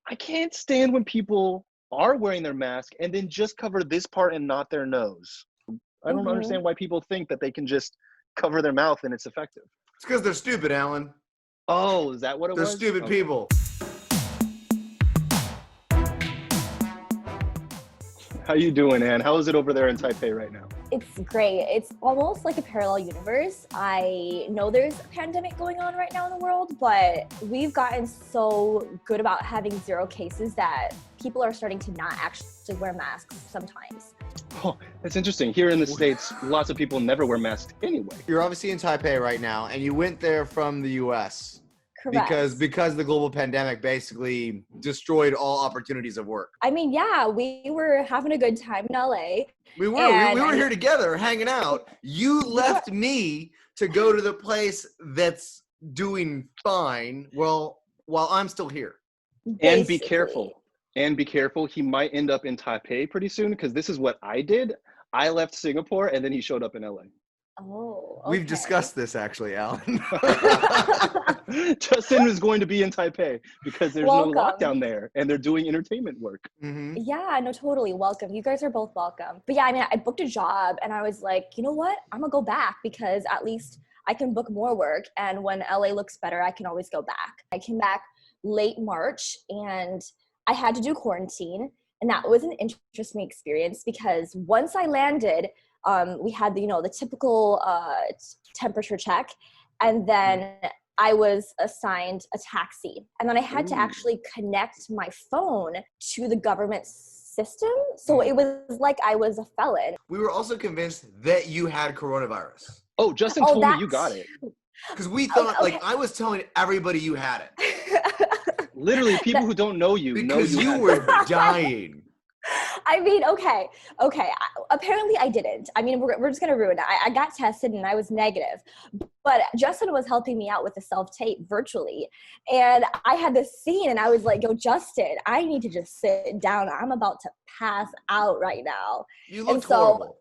I can't stand when people are wearing their mask and then just cover this part and not their nose. I don't Mm-hmm. understand why people think that they can just cover their mouth and it's effective. It's because they're stupid, Alan. Oh, is that what it They're was? stupid Okay. people. How you doing, Anne? How is it over there in Taipei right now? It's great. It's almost like a parallel universe. I know there's a pandemic going on right now in the world, but we've gotten so good about having 0 cases that people are starting to not actually wear masks sometimes. Oh, that's interesting. Here in the States, lots of people never wear masks anyway. You're obviously in Taipei right now, and you went there from the U.S. Correct. because the global pandemic basically destroyed all opportunities of work. I mean, yeah, we were having a good time in LA. We were here together hanging out. You left me to go to the place that's doing fine while I'm still here. And be careful. And be careful. He might end up in Taipei pretty soon because this is what I did. I left Singapore and then he showed up in LA. Oh, okay. We've discussed this actually, Alan. Justin is going to be in Taipei because there's no lockdown there and they're doing entertainment work. Mm-hmm. Yeah, no, totally. Welcome. You guys are both welcome. But yeah, I mean, I booked a job and I was like, you know what? I'm gonna go back because at least I can book more work. And when LA looks better, I can always go back. I came back late March and I had to do quarantine. And that was an interesting experience because once I landed, we had the typical temperature check, and then I was assigned a taxi, and then I had to actually connect my phone to the government system. So it was like I was a felon. We were also convinced that you had coronavirus. Oh, Justin told me you got it. Because we thought, I was telling everybody you had it. Literally, people who don't know you because know you were dying. I mean, okay. Apparently I didn't. I mean, we're just going to ruin it. I got tested and I was negative. But Justin was helping me out with the self-tape virtually. And I had this scene and I was like, yo, Justin, I need to just sit down. I'm about to pass out right now. You looked horrible.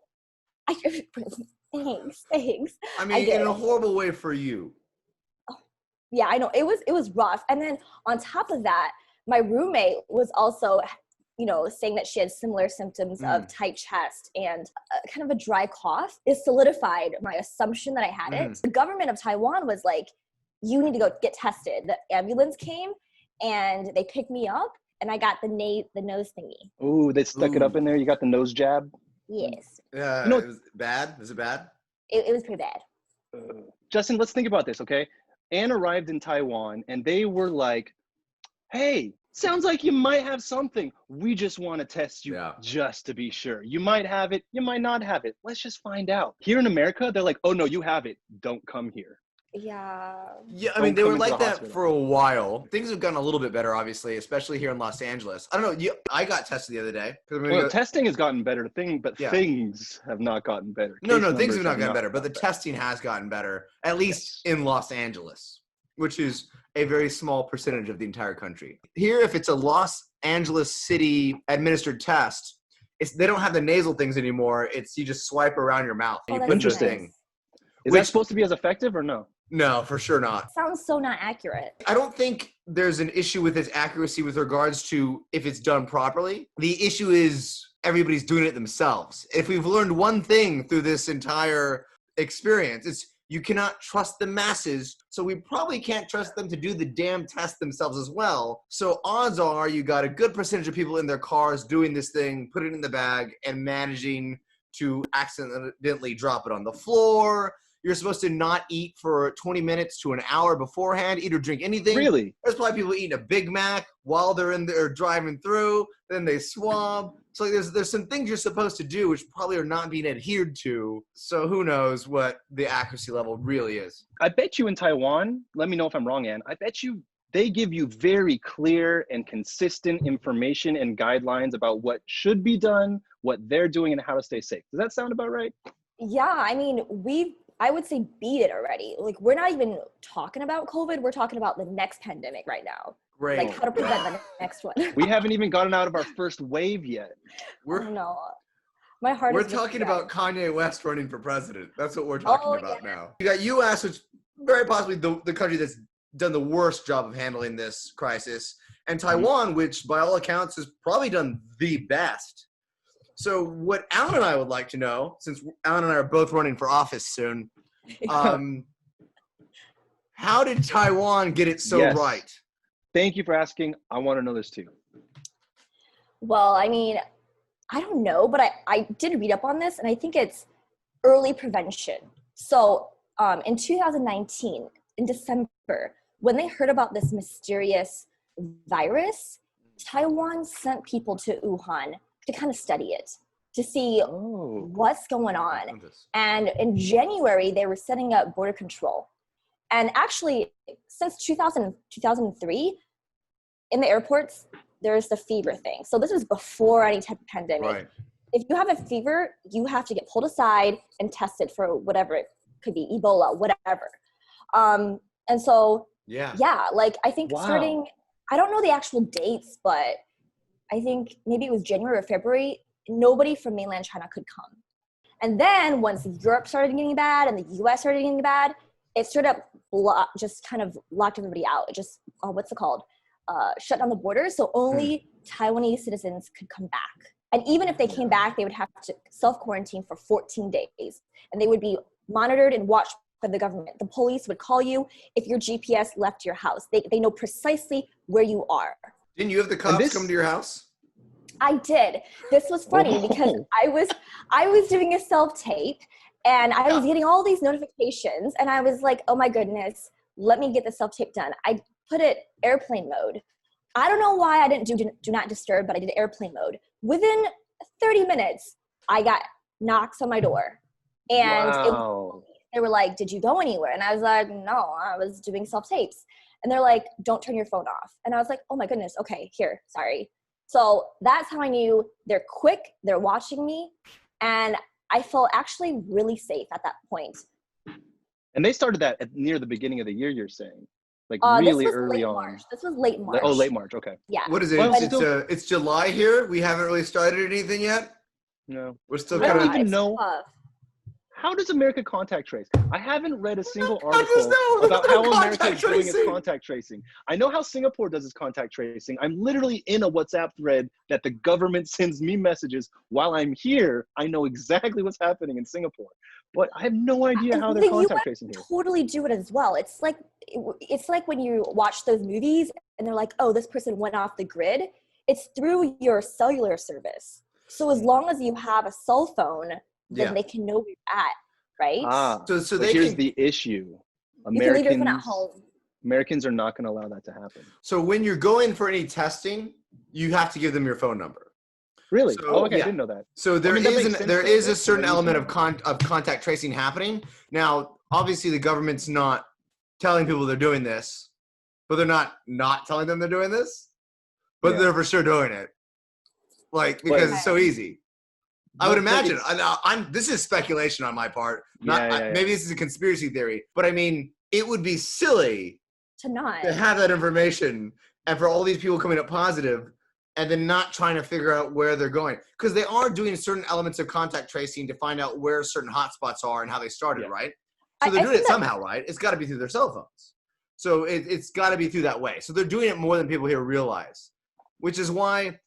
Thanks. I mean, in a horrible way for you. Yeah, I know. It was rough. And then on top of that, my roommate was also saying that she had similar symptoms of tight chest and kind of a dry cough. It solidified my assumption that I had it. The government of Taiwan was like, you need to go get tested. The ambulance came and they picked me up and I got the nose thingy. Ooh, they stuck it up in there. You got the nose jab? Yes. It was bad? Was it bad? It was pretty bad. Justin, let's think about this, okay? Anne arrived in Taiwan and they were like, hey, sounds like you might have something. We just want to test you just to be sure. You might have it, you might not have it. Let's just find out. Here in America, they're like, oh no, you have it. Don't come here. Yeah. Yeah, I mean, they were like that for a while. Things have gotten a little bit better, obviously, especially here in Los Angeles. I don't know. I got tested the other day. Well, testing has gotten better, but things have not gotten better. No, things have not gotten better, but the testing has gotten better, at least in Los Angeles, which is a very small percentage of the entire country. Here, if it's a Los Angeles city administered test, they don't have the nasal things anymore. It's you just swipe around your mouth. And you put interesting. Nice. Is that supposed to be as effective or no? No, for sure not. Sounds so not accurate. I don't think there's an issue with its accuracy with regards to if it's done properly. The issue is everybody's doing it themselves. If we've learned one thing through this entire experience, it's you cannot trust the masses, so we probably can't trust them to do the damn test themselves as well. So odds are you got a good percentage of people in their cars doing this thing, put it in the bag, and managing to accidentally drop it on the floor. You're supposed to not eat for 20 minutes to an hour beforehand, eat or drink anything. Really? There's probably people eating a Big Mac while they're in there driving through, then they swab. So there's some things you're supposed to do which probably are not being adhered to. So who knows what the accuracy level really is. I bet you in Taiwan, let me know if I'm wrong, Ann, I bet you they give you very clear and consistent information and guidelines about what should be done, what they're doing, and how to stay safe. Does that sound about right? Yeah, I mean, I would say beat it already. Like, we're not even talking about COVID. We're talking about the next pandemic right now. Great. Like, how to prevent the next one. We haven't even gotten out of our first wave yet. No. My heart We're talking about Kanye West running for president. That's what we're talking about now. You got U.S., which very possibly the country that's done the worst job of handling this crisis. and Taiwan, which by all accounts has probably done the best. So what Alan and I would like to know, since Alan and I are both running for office soon, how did Taiwan get it so right? Thank you for asking. I want to know this too. Well, I mean, I don't know, but I did read up on this, and I think it's early prevention. So in 2019, in December, when they heard about this mysterious virus, Taiwan sent people to Wuhan to kind of study it, to see what's going on. And in January, they were setting up border control. And actually, since 2003, in the airports, there's the fever thing. So this was before any type of pandemic. Right. If you have a fever, you have to get pulled aside and tested for whatever. It could be Ebola, whatever. And so, like I think starting, I don't know the actual dates, but I think maybe it was January or February, nobody from mainland China could come. And then once Europe started getting bad and the US started getting bad, it straight up just kind of locked everybody out. It just, what's it called? Shut down the borders. So only Taiwanese citizens could come back. And even if they came back, they would have to self-quarantine for 14 days. And they would be monitored and watched by the government. The police would call you if your GPS left your house. They know precisely where you are. Didn't you have the cops come to your house? I did. This was funny because I was doing a self-tape and I was getting all these notifications and I was like, oh my goodness, let me get the self-tape done. I put it airplane mode. I don't know why I didn't do not disturb, but I did airplane mode. Within 30 minutes, I got knocks on my door. And they were like, did you go anywhere? And I was like, no, I was doing self-tapes. And they're like, don't turn your phone off. And I was like, oh my goodness, okay, here, sorry. So that's how I knew they're quick, they're watching me, and I felt actually really safe at that point. And they started that near the beginning of the year, you're saying? Like really early on. March. This was late March. Oh, late March, okay. Yeah. What is it? It's July here? We haven't really started anything yet? No. We're still I kind don't of... even know. How does America contact trace? I haven't read a single article about how America is doing its contact tracing. I know how Singapore does its contact tracing. I'm literally in a WhatsApp thread that the government sends me messages while I'm here. I know exactly what's happening in Singapore, but I have no idea how they're contact tracing here. Totally do it as well. It's like when you watch those movies and they're like, oh, this person went off the grid. It's through your cellular service. So as long as you have a cell phone, then they can know where you're at, right? So here's the issue. Americans are not going to allow that to happen. So when you're going for any testing, you have to give them your phone number. Really? I didn't know that. So there is a certain element of contact tracing happening. Now, obviously, the government's not telling people they're doing this, but they're not telling them they're doing this, but they're for sure doing it. Because it's so easy. I would imagine. This is speculation on my part. Maybe this is a conspiracy theory, but I mean, it would be silly to have that information and for all these people coming up positive and then not trying to figure out where they're going. Because they are doing certain elements of contact tracing to find out where certain hotspots are and how they started, right? So they're doing it somehow, right? It's got to be through their cell phones. So it's got to be through that way. So they're doing it more than people here realize, which is why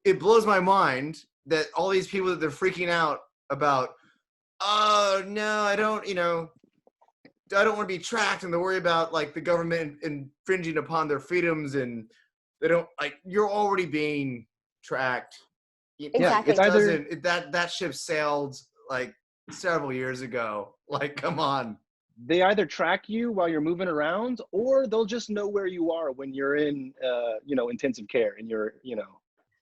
it blows my mind that all these people that they're freaking out about, oh no, I don't want to be tracked, and they worry about like the government infringing upon their freedoms, and they don't you're already being tracked. Exactly. It doesn't that ship sailed like several years ago. Like, come on. They either track you while you're moving around, or they'll just know where you are when you're in intensive care and you're.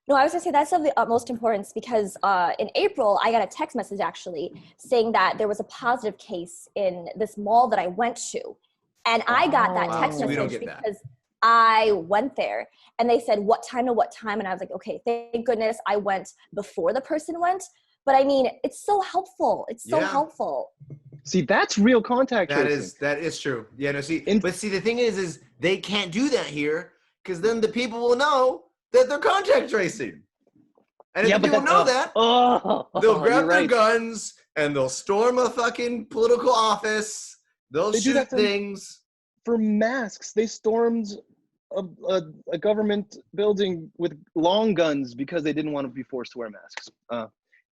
No, I was gonna say that's of the utmost importance because in April, I got a text message actually saying that there was a positive case in this mall that I went to. And I got that text message because I went there and they said, what time to what time? And I was like, okay, thank goodness I went before the person went. But I mean, it's so helpful. It's so helpful. See, that's real contact tracing. That is true. Yeah, no, but the thing is they can't do that here because then the people will know that they're contact tracing. And if people know that, they'll grab their guns and they'll storm a fucking political office. They'll shoot things. For masks, they stormed a government building with long guns because they didn't want to be forced to wear masks.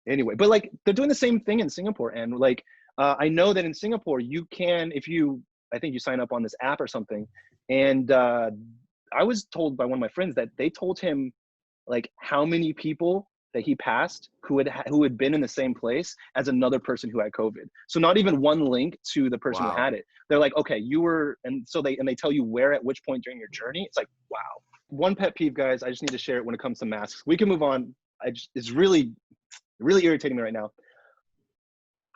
Anyway, but like they're doing the same thing in Singapore, and like I know that in Singapore you can, if you, I think you sign up on this app or something, and I was told by one of my friends that they told him like how many people that he passed who had been in the same place as another person who had COVID. So not even one link to the person who had it. They're like, okay, you were, and so they tell you where at which point during your journey. It's like, wow. One pet peeve, guys, I just need to share it when it comes to masks. We can move on. It's really irritating me right now.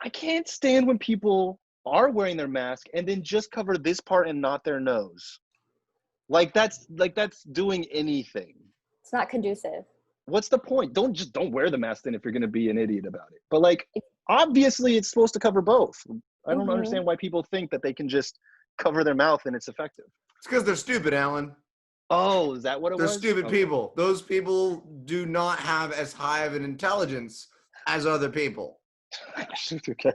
I can't stand when people are wearing their mask and then just cover this part and not their nose. Like that's doing anything. It's not conducive. What's the point? Don't wear the mask then if you're going to be an idiot about it. But like, obviously it's supposed to cover both. I don't understand why people think that they can just cover their mouth and it's effective. It's because they're stupid, Alan. Oh, is that what it was? They're stupid people. Those people do not have as high of an intelligence as other people. Okay.